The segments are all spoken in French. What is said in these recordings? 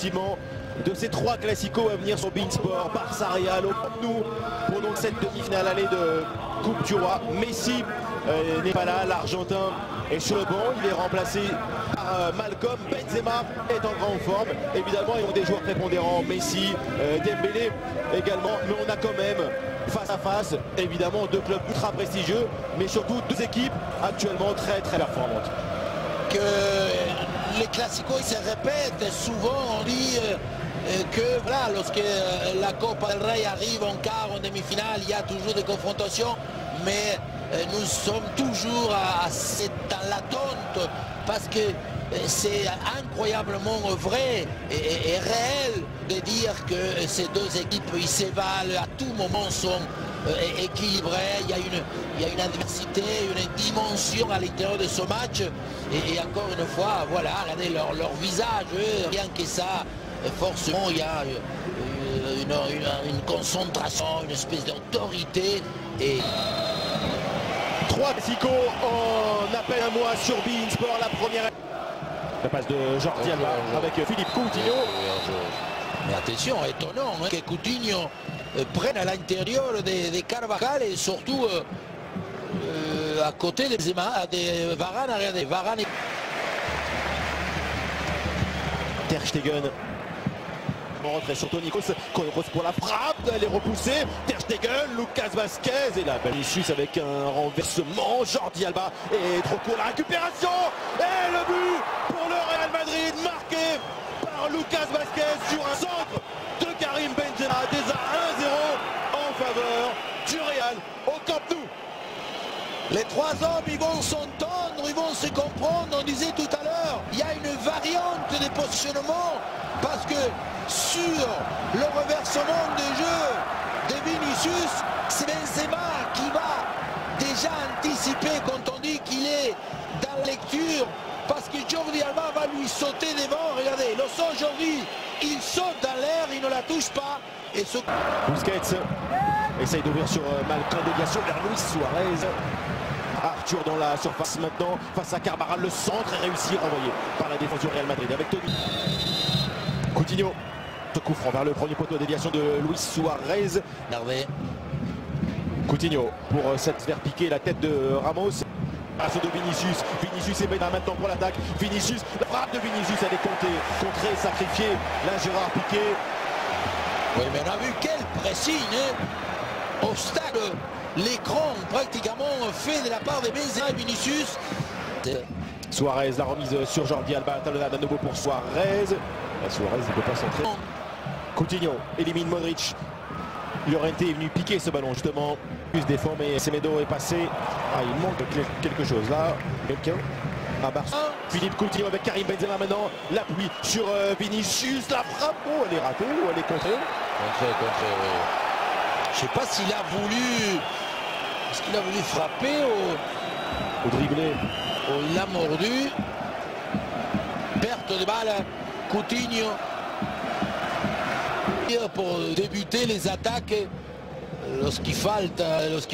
effectivement de ces 3 classicos à venir sur beIN Sport. Barça Real au Camp Nou pour donc cette demi-finale allée de Coupe du Roi. Messi n'est pas là, l'Argentin est sur le banc, il est remplacé par Malcom. Benzema est en grande forme. Évidemment, ils ont des joueurs prépondérants, Messi, Dembélé également, mais on a quand même face à face, évidemment, 2 clubs ultra prestigieux, mais surtout 2 équipes actuellement très performantes. Que les classicos ils se répètent souvent, on dit que voilà, lorsque la Copa del Rey arrive en quart, en demi-finale, il y a toujours des confrontations, mais nous sommes toujours dans l'attente parce que c'est incroyablement vrai et réel de dire que ces 2 équipes ils s'évalent à tout moment, sont équilibrées. Il y a une adversité, une dimension à l'intérieur de ce match et encore une fois, voilà, regardez leur visage, rien que ça, forcément il y a une concentration, une espèce d'autorité. Et 3 classicos en à peine un mois sur beIN Sport. La première, la passe de Jordi Alba avec Philippe Coutinho. Mais attention, étonnant que Coutinho prenne à l'intérieur de Carvajal et surtout à côté de Varane. Regardez, Varane. Ter Stegen. En retrait sur Toni Kroos pour la frappe, elle est repoussée. Ter Stegen, Lucas Vazquez et là Vinicius avec un renversement. Jordi Alba et trop court la récupération et le but pour le Real Madrid marqué par Lucas Vazquez sur un centre de Karim Benzema. Déjà 1-0 en faveur du Real au Camp Nou. Les 3 hommes, ils vont s'entendre, ils vont se comprendre. On disait tout à l'heure, il y a une variante de positionnement parce que sur le reversement de jeu de Vinicius, c'est Benzema qui va déjà anticiper quand on dit qu'il est dans la lecture parce que Jordi Alba va lui sauter devant. Regardez, le son aujourd'hui, il saute dans l'air, il ne la touche pas. Et ce... Busquets essaye d'ouvrir sur Malcom, déviation vers Luis Suarez. Arthur dans la surface maintenant face à Carvajal, le centre est réussi, renvoyé par la défense du Real Madrid avec Toni. Coutinho, ce coup franc vers le premier poteau, déviation de Luis Suarez. Nervé. Coutinho pour cette faire piquer la tête de Ramos. Passe de Vinicius. Vinicius est maintenant pour l'attaque. Vinicius, la frappe de Vinicius, elle est contrée, sacrifiée. Là Gérard Piqué. Oui, mais on a vu quel pressing, hein, au stade. L'écran pratiquement fait de la part de Benzema et Vinicius. Suarez, la remise sur Jordi Alba, talonnade à nouveau pour Suarez. Suarez ne peut pas centrer. Coutinho élimine Modric. Llorente est venu piquer ce ballon justement. Plus défend mais Semedo est passé. Ah, il manque quelque chose là. Quelqu'un à Barça. Philippe Coutinho avec Karim Benzema maintenant. L'appui sur Vinicius. La frappe. Oh, elle est ratée ou elle est contrée? Contrée, oui. Je ne sais pas s'il a voulu... Est-ce qu'il a voulu frapper au dribblé? Il l'a mordu. Perte de balle. Coutinho. Pour débuter les attaques lorsqu'il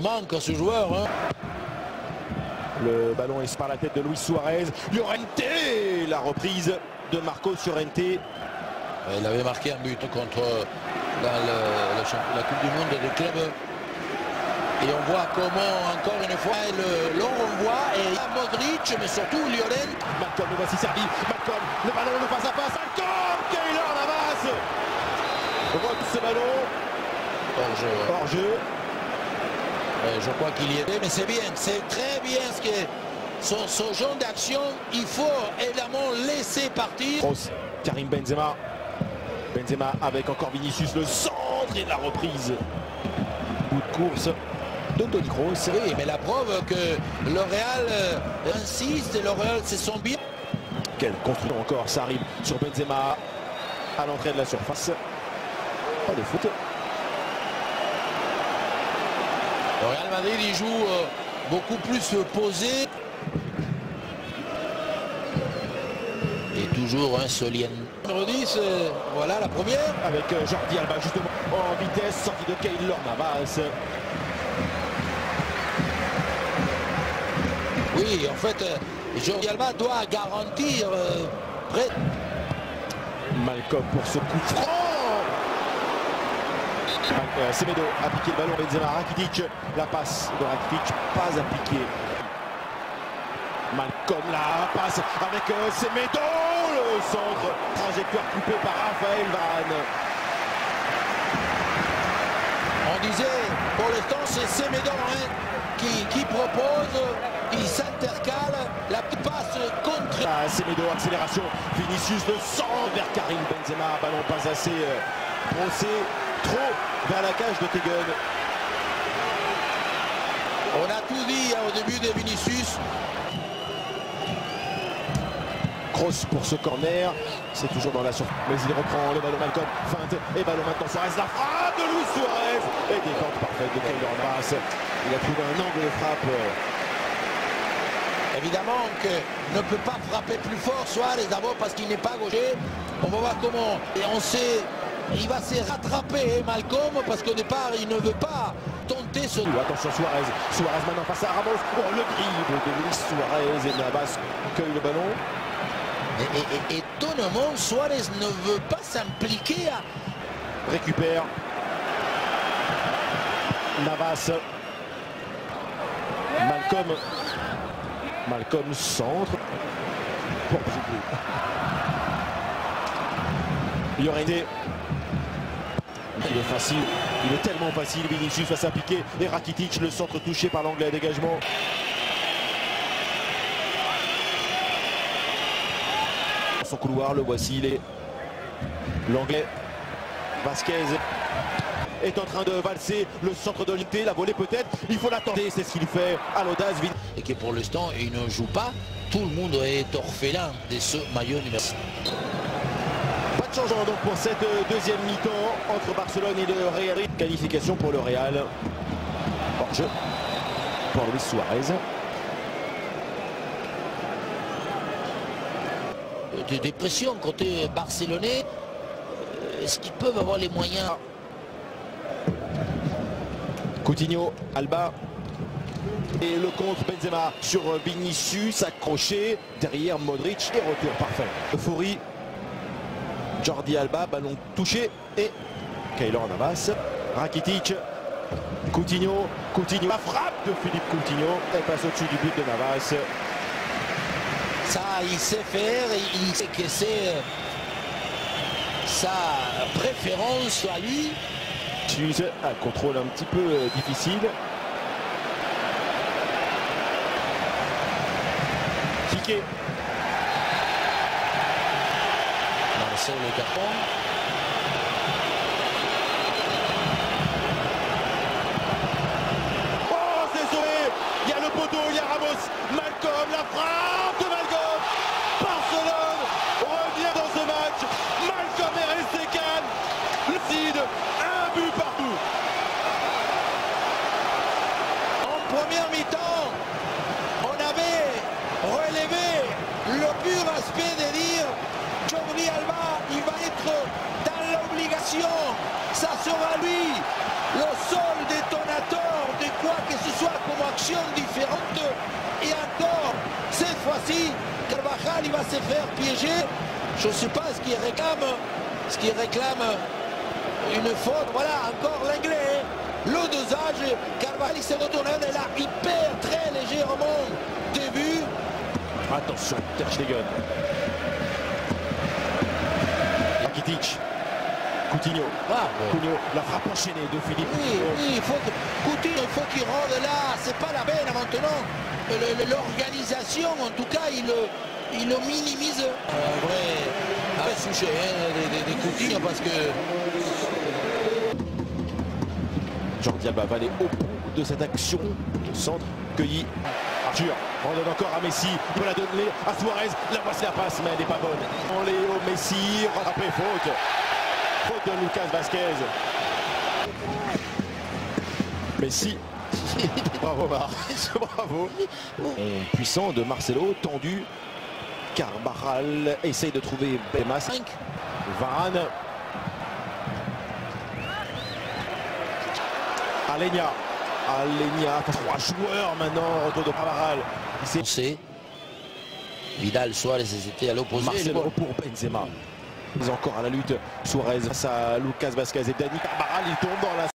manque à ce joueur. Hein. Le ballon est par la tête de Luis Suarez. Llorente, la reprise de Marcos Llorente. Il avait marqué un but contre la Coupe du Monde des clubs. Et on voit comment, encore une fois, l'on renvoie. Et Modric, mais surtout Lionel. Malcom, le voici servi. Malcom, le ballon, le face à face. Malcom, Keylor Navas. On voit tout ce ballon. Hors-jeu. Je crois qu'il y était, mais c'est bien, c'est très bien ce que ce genre d'action, il faut évidemment laisser partir. Kroos, Karim Benzema. Benzema avec encore Vinicius, le centre et la reprise. Bout de course de Toni Kroos. Oui, mais la preuve que le Real insiste et le Real se sent bien. Quelle construction encore, ça arrive sur Benzema à l'entrée de la surface. Pas de foot. Le Real Madrid il joue beaucoup plus posé. Et toujours un Solien. Numéro 10, voilà la première. Avec Jordi Alba justement en vitesse, sortie de Keylor Navas. Oui, en fait, Jordi Alba doit garantir près. Malcolm pour ce coup franc. Semedo a piqué le ballon. Benzema, Rakitic, la passe de Rakitic, pas appliquée. Malcolm, la passe avec Semedo, le centre, trajectoire coupée par Raphaël Varane. On disait, pour l'instant, c'est Semedo qui propose, qui s'intercale, la petite passe contre. Semedo, accélération, Vinicius le centre vers Karim Benzema, ballon pas assez brossé, trop vers la cage de Tegen. On a tout dit au début de Vinicius. Kroos pour ce corner, c'est toujours dans la surface, mais il reprend le ballon. Malcolm, feinte et ballon maintenant. Suarez, la frappe de Luis Suarez et défense parfaite de Keylor Navas. Il a trouvé un angle de frappe. Évidemment que ne peut pas frapper plus fort Suarez, d'abord parce qu'il n'est pas gaucher. On va voir comment. Et on sait, il va se rattraper Malcolm parce qu'au départ il ne veut pas tenter ce. Attention Suarez, Suarez maintenant face à Ramos. Oh, le dribble de Luis Suarez et Navas cueille le ballon. Et étonnamment, Suarez ne veut pas s'impliquer à... Récupère Navas. Malcolm centre pour Llorente. Il est facile, il est tellement facile. Vinicius va s'appliquer et Rakitic, le centre touché par l'anglais. Dégagement. Son couloir, le voici, il est l'anglais Vasquez est en train de valser le centre de l'unité, la volée peut-être, il faut l'attendre, c'est ce qu'il fait à l'audace. Et que pour l'instant il ne joue pas, tout le monde est orphelin de ce maillot numéro. Pas de changement donc pour cette deuxième mi-temps entre Barcelone et le Real. Qualification pour le Real. Hors-jeu pour Luis Suarez. Des pressions côté barcelonais. Est-ce qu'ils peuvent avoir les moyens? Coutinho, Alba et le contre Benzema sur Vinicius, accroché derrière Modric et retour parfait. Euphorie, Jordi Alba, ballon touché et Keylor Navas, Rakitic, Coutinho, la frappe de Philippe Coutinho, elle passe au-dessus du but de Navas. Ça, il sait faire, il sait que c'est sa préférence à lui. Un contrôle un petit peu difficile. Piqué. C'est le carton. Oh, c'est sauvé. Il y a le poteau, il y a Ramos. Malcolm, la frappe de Malcolm. Barcelone revient dans ce match. Malcolm est resté calme. Lucide, un but partout. En première mi-temps, on avait relevé le pur aspect de dire Jordi Alba, il va être dans l'obligation. Ça sera lui le seul détonateur de quoi que ce soit comme action différente. Et encore, cette fois-ci, Carvajal il va se faire piéger. Je ne sais pas ce qu'il réclame une faute. Voilà, encore l'anglais. Le dosage, Carvajal il s'est retourné de là, il perd très légèrement début. Attention, Ter Stegen. Rakitic. Coutinho. Coutinho, la frappe enchaînée de Philippe. Oui, Coutinho, il faut qu'il rende là. C'est pas la peine maintenant. L'organisation, en tout cas, il le minimise. Un vrai souché des Coutinho parce que... Jordi Alba va aller au bout de cette action. Le centre cueilli. Arthur, on donne encore à Messi. Il peut la donner à Suarez. La voici la passe, mais elle n'est pas bonne. Léo Messi, rattrapé, faute. Faute de Lucas Vasquez. Messi. Bravo Mar. Bravo. Et puissant de Marcelo, tendu. Carvajal essaye de trouver Benzema. Varane. Alenia, trois joueurs maintenant, retour de Carvajal. Vidal, Suarez, c'était à l'opposé. Marcelo pour Benzema. Encore à la lutte, Suarez face à Lucas Vazquez et Dani Carvajal, il tombe dans la